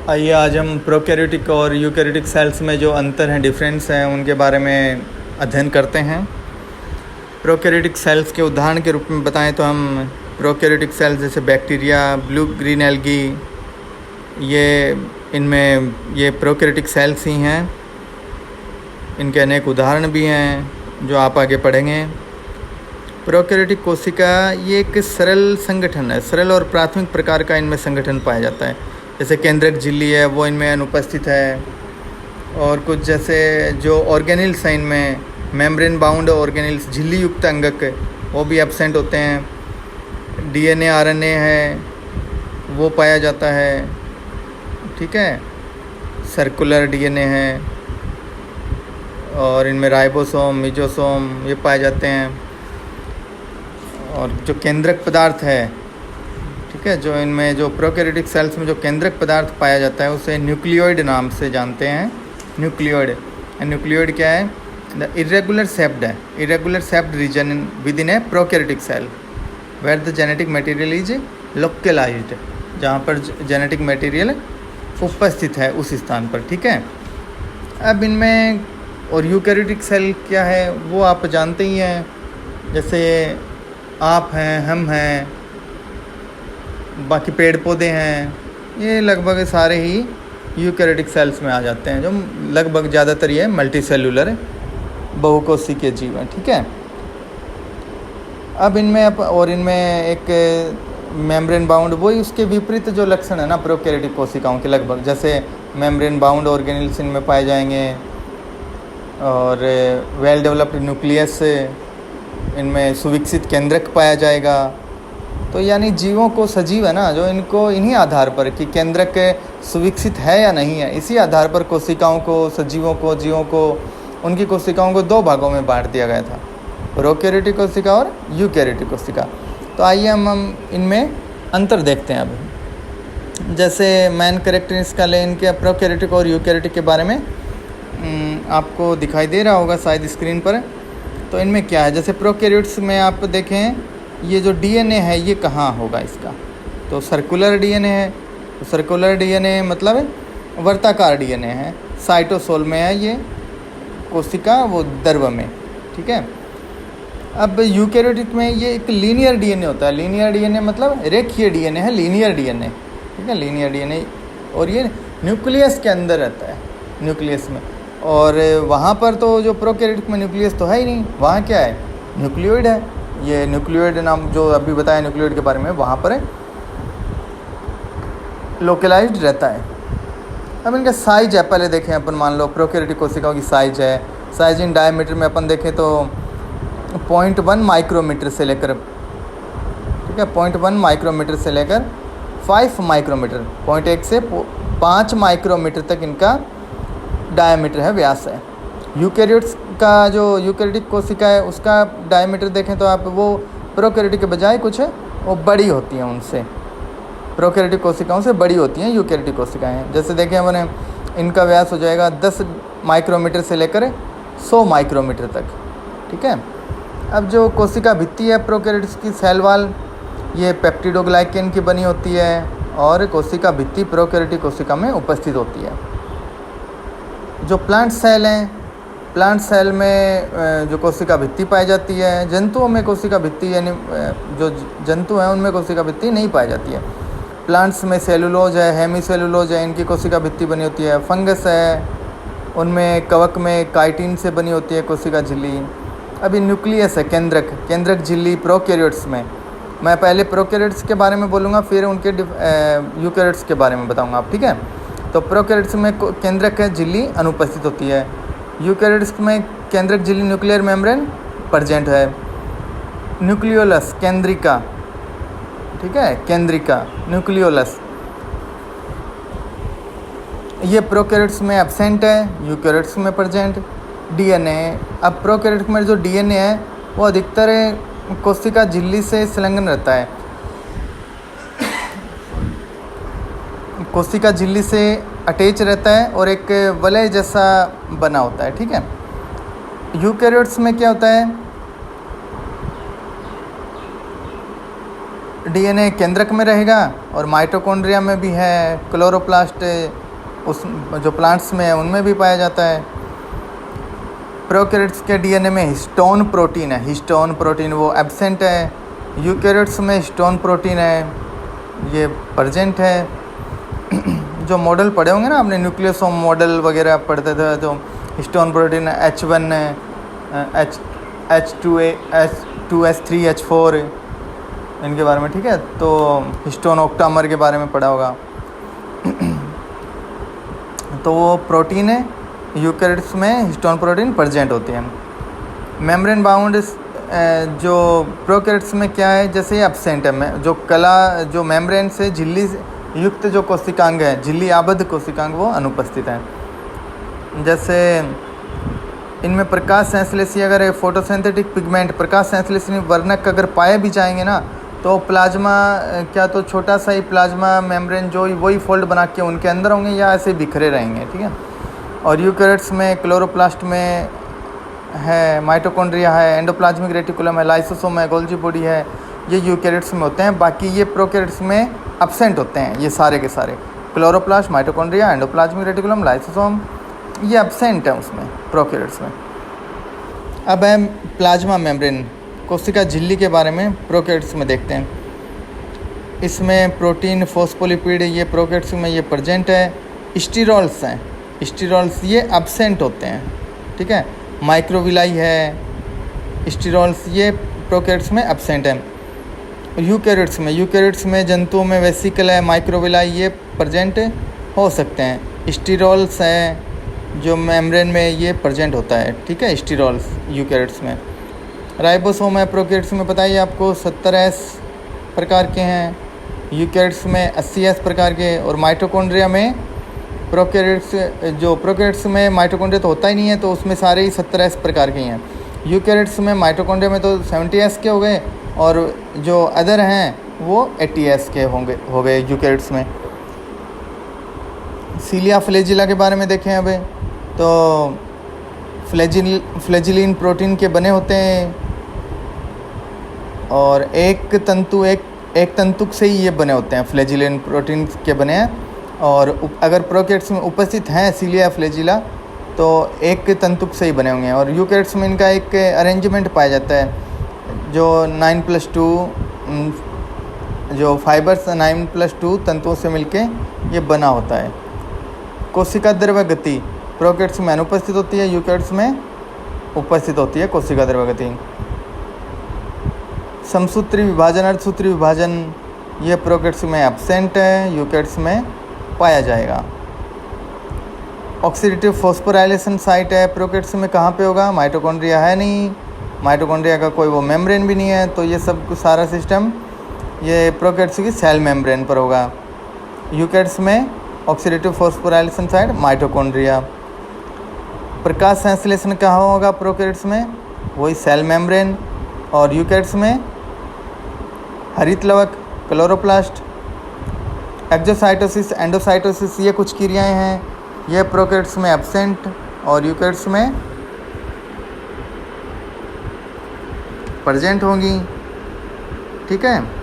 आइए आज हम प्रोकैरियोटिक और यूकैरियोटिक सेल्स में जो अंतर हैं, डिफरेंस हैं, उनके बारे में अध्ययन करते हैं। प्रोकैरियोटिक सेल्स के उदाहरण के रूप में बताएं तो हम प्रोकैरियोटिक सेल्स जैसे बैक्टीरिया, ब्लू ग्रीन एल्गी, ये प्रोकैरियोटिक सेल्स ही हैं। इनके अनेक उदाहरण भी हैं जो आप आगे पढ़ेंगे। प्रोकैरियोटिक कोशिका ये एक सरल संगठन है, सरल और प्राथमिक प्रकार का इनमें संगठन पाया जाता है। जैसे केंद्रक झिल्ली है वो इनमें अनुपस्थित है, और कुछ जैसे जो ऑर्गेनिल्स हैं इनमें मेम्ब्रेन बाउंड ऑर्गेनिल्स, झिल्ली युक्त अंगक, वो भी एब्सेंट होते हैं। डीएनए आरएनए है वो पाया जाता है, ठीक है। सर्कुलर डीएनए है, और इनमें राइबोसोम, मेसोसोम ये पाए जाते हैं। और जो केंद्रक पदार्थ है, ठीक है, जो इनमें जो प्रोकैरियोटिक सेल्स में जो केंद्रक पदार्थ पाया जाता है उसे न्यूक्लियोइड नाम से जानते हैं। न्यूक्लियोइड क्या है? The irregular shaped region within a prokaryotic cell where the genetic material is localised, जहाँ पर जेनेटिक मटेरियल उपस्थित है उस स्थान पर, ठीक है। अब इनमें और यूकैरियोटिक सेल क्या है वो आप जानते ही हैं। जैसे आप हैं, हम हैं, बाकी पेड़ पौधे हैं, ये लगभग सारे ही यूकैरियोटिक सेल्स में आ जाते हैं, जो लगभग ज़्यादातर ये मल्टी सेलुलर बहुकोशिकीय जीव हैं, ठीक है। अब इनमें एक मेम्ब्रेन बाउंड, वही उसके विपरीत जो लक्षण है ना प्रोकैरियोटिक कोशिकाओं के, लगभग जैसे मेम्ब्रेन बाउंड ऑर्गेनिल्स इनमें पाए जाएंगे, और वेल डेवलप्ड न्यूक्लियस, इनमें सुविकसित केंद्रक पाया जाएगा। तो यानी जीवों को, सजीव है ना जो, इनको इन्हीं आधार पर कि केंद्रक सुविकसित है या नहीं है, इसी आधार पर कोशिकाओं को, सजीवों को, जीवों को, उनकी कोशिकाओं को दो भागों में बांट दिया गया था, प्रोकैरियोटिक कोशिका और यूकैरियोटिक कोशिका। तो आइए हम इनमें अंतर देखते हैं। अब जैसे मेन कैरेक्टरिस्टिक्स ले इनके प्रोकैरियोटिक और यूकैरियोटिक के बारे में आपको दिखाई दे रहा होगा शायद स्क्रीन पर। तो इनमें क्या है, जैसे प्रोकैरियोट्स में आप देखें, ये जो डीएनए है ये कहाँ होगा इसका, तो सर्कुलर डीएनए है। तो सर्कुलर डीएनए मतलब वर्ताकार डीएनए है, साइटोसोल में है ये कोशिका, वो द्रव में, ठीक है। अब यूकैरियोटिक में ये एक लीनियर डीएनए होता है। लीनियर डीएनए मतलब रेखीय डीएनए है, लीनियर डीएनए, ठीक है, लीनियर डीएनए। और ये न्यूक्लियस के अंदर रहता है, न्यूक्लियस में। और वहाँ पर तो जो प्रोकैरियोटिक में न्यूक्लियस तो है ही नहीं, वहाँ क्या है, न्यूक्लियोइड है। ये न्यूक्लियोइड नाम जो अभी बताया न्यूक्लियोइड के बारे में, वहाँ पर लोकलाइज्ड रहता है। अब इनका साइज है, पहले देखें अपन, मान लो प्रोकैरियोटिक कोशिकाओं की साइज है। साइज इन डायमीटर में अपन देखें तो 0.1 माइक्रोमीटर से लेकर, ठीक है, 0.1 माइक्रोमीटर से लेकर 5 माइक्रोमीटर, 0.1 से 5 माइक्रोमीटर तक इनका डायमीटर है, व्यास है। यूकैरियोट्स का जो यूकैरियोटिक कोशिका है उसका डायमीटर देखें तो आप, वो प्रोकैरियोटिक के बजाय कुछ वो बड़ी होती हैं, उनसे प्रोकैरियोटिक कोशिकाओं से बड़ी होती हैं यूकैरियोटिक कोशिकाएं। जैसे देखें हमने, इनका व्यास हो जाएगा 10 माइक्रोमीटर से लेकर 100 माइक्रोमीटर तक, ठीक है। अब जो कोशिका भित्ति है प्रोकैरियोट्स की, सेल वॉल, ये पेप्टिडोग्लाइकेन की बनी होती है, और कोशिका भित्ति प्रोकैरियोटिक कोशिका में उपस्थित होती है। जो प्लांट सेल हैं, प्लांट सेल में जो कोशिका भित्ति पाई जाती है, जंतुओं में कोशिका भित्ति, यानी जो जंतु हैं उनमें कोशिका भित्ति नहीं पाई जाती है। प्लांट्स में सेलुलोज है, हेमीसेलुलोज है, इनकी कोशिका भित्ति बनी होती है। फंगस है, उनमें कवक में काइटिन से बनी होती है कोशिका झिल्ली। अभी न्यूक्लियस है, केंद्रक झिल्ली प्रोकैरियोट्स में। मैं पहले प्रोकैरियोट्स के बारे में बोलूँगा, फिर उनके यूकैरियोट्स के बारे में बताऊँगा आप, ठीक है। तो प्रोकैरियोट्स में केंद्रक झिल्ली अनुपस्थित होती है। यूकैरियोट्स में केंद्रक झिल्ली, न्यूक्लियर मेम्ब्रेन प्रेजेंट है। न्यूक्लियोलस, केंद्रिका, ठीक है, केंद्रिका, न्यूक्लियोलस, ये प्रोकैरियोट्स में एब्सेंट है, यूकैरियोट्स में प्रेजेंट। डीएनए, अब प्रोकैरियोट्स में जो डीएनए है वो अधिकतर कोशिका झिल्ली से संलग्न रहता है, कोशिका झिल्ली से अटैच रहता है और एक वलय जैसा बना होता है, ठीक है। यूकैरियोट्स में क्या होता है, डीएनए केंद्रक में रहेगा और माइटोकॉन्ड्रिया में भी है, क्लोरोप्लास्ट उस जो प्लांट्स में है उनमें भी पाया जाता है। प्रोकैरियोट्स के डीएनए में हिस्टोन प्रोटीन है, हिस्टोन प्रोटीन वो एब्सेंट है। यूकैरियोट्स में हिस्टोन प्रोटीन है, ये प्रेजेंट है। जो मॉडल पढ़े होंगे ना आपने, न्यूक्लियोसोम मॉडल वगैरह पढ़ते थे, तो histone protein H1 H2S3 H4 इनके बारे में, ठीक है। तो हिस्टोन ऑक्टामर के बारे में पढ़ा होगा। तो वो प्रोटीन है, यूकैरियोट्स में हिस्टोन प्रोटीन प्रेजेंट होती है। मेम्ब्रेन बाउंड जो प्रोकैरियोट्स में क्या है, जैसे ये एब्सेंट है, जो मेम्ब्रेन से झिल्ली युक्त जो कोशिकांग है, झिल्ली आबद्ध कोशिकांग, वो अनुपस्थित है। जैसे इनमें प्रकाश संश्लेषी अगर फोटोसिंथेटिक पिगमेंट, प्रकाश संश्लेषी वर्णक अगर पाए भी जाएंगे ना, तो प्लाज्मा क्या तो छोटा सा ही प्लाज्मा मेम्ब्रेन जो वही फोल्ड बना के उनके अंदर होंगे या ऐसे बिखरे रहेंगे, ठीक है। और यूकैरियोट्स में क्लोरोप्लास्ट में है, माइटोकॉन्ड्रिया है, एंडोप्लाज्मिक रेटिकुलम है, लाइसोसोम है, गोल्जी बॉडी है, ये यूकैरियोट्स में होते हैं। बाकी ये प्रोकैरियोट्स में एब्सेंट होते हैं, ये सारे के सारे। Chloroplast, mitochondria, endoplasmic reticulum, lysosome, ये एब्सेंट है उसमें, प्रोकैरियोट्स में। अब है प्लाज्मा मेम्ब्रेन, कोशिका झिल्ली के बारे में प्रोकैरियोट्स में देखते हैं। इसमें प्रोटीन, फॉस्फोलिपिड, ये प्रोकैरियोट्स में ये प्रेजेंट है। स्टीरॉल्स हैं, स्टीरॉल्स ये एब्सेंट होते हैं, ठीक है। माइक्रोविलाई है, स्टीरॉल्स ये प्रोकैरियोट्स में एब्सेंट है। यूकैरियोट्स में जंतुओं में वेसिकल है, माइक्रोविलाई ये प्रेजेंट हो सकते हैं। स्टीरॉल्स है जो मेम्ब्रेन में ये प्रेजेंट होता है, ठीक है, स्टीरॉल्स यूकैरियोट्स में। राइबोसोम है प्रोकैरियोट्स में, बताइए आपको 70S प्रकार के हैं, यूकैरियोट्स में 80S प्रकार के। और माइटोकॉन्ड्रिया में प्रोकैरियोट्स में माइटोकॉन्ड्रिया तो होता ही नहीं है, तो उसमें सारे ही 70S प्रकार के हैं। यूकैरियोट्स में माइटोकॉन्ड्रिया में तो 70S के हो गए, और जो अदर हैं वो 80S के हो गए यूकैरियोट्स में। सीलिया फ्लैजिला के बारे में देखें अब, तो फ्लैजिलिन प्रोटीन के बने होते हैं, और एक तंतुक से ही ये बने होते हैं, फ्लैजिलिन प्रोटीन के बने हैं। और अगर प्रोकैरियोट्स में उपस्थित हैं सीलिया फ्लैजिला, तो एक तंतुक से ही बने होंगे। और यूकैरियोट्स में इनका एक अरेंजमेंट पाया जाता है, जो 9+2 जो फाइबर्स 9+2 तंतुओं से मिलके ये बना होता है। कोशिका द्रव्य गति प्रोकैरियोट्स में अनुपस्थित होती है, यूकैरियोट्स में उपस्थित होती है कोशिका द्रव्य गति। समसूत्री विभाजन, अर्धसूत्री विभाजन, ये प्रोकैरियोट्स में एब्सेंट है, यूकैरियोट्स में पाया जाएगा। ऑक्सीडेटिव फॉस्फोराइलेशन साइट है प्रोकैरियोट्स में, कहाँ पे होगा, माइटोकॉन्ड्रिया है नहीं, माइटोकॉन्ड्रिया का कोई वो मेम्ब्रेन भी नहीं है, तो ये सब सारा सिस्टम ये प्रोकैरियोट्स की सेल मेम्ब्रेन पर होगा। यूकैरियोट्स में ऑक्सीडेटिव फॉस्फोराइलेशन साइट माइटोकॉन्ड्रिया। प्रकाश संश्लेषण कहाँ होगा प्रोकैरियोट्स में, वही सेल मेम्ब्रेन। और यूकैरियोट्स में हरित लवक, क्लोरोप्लास्ट, एक्सोसाइटोसिस, एंडोसाइटोसिस, ये कुछ क्रियाएं हैं, ये प्रोकैरियोट्स में एब्सेंट और यूकैरियोट्स में प्रेजेंट होंगी, ठीक है।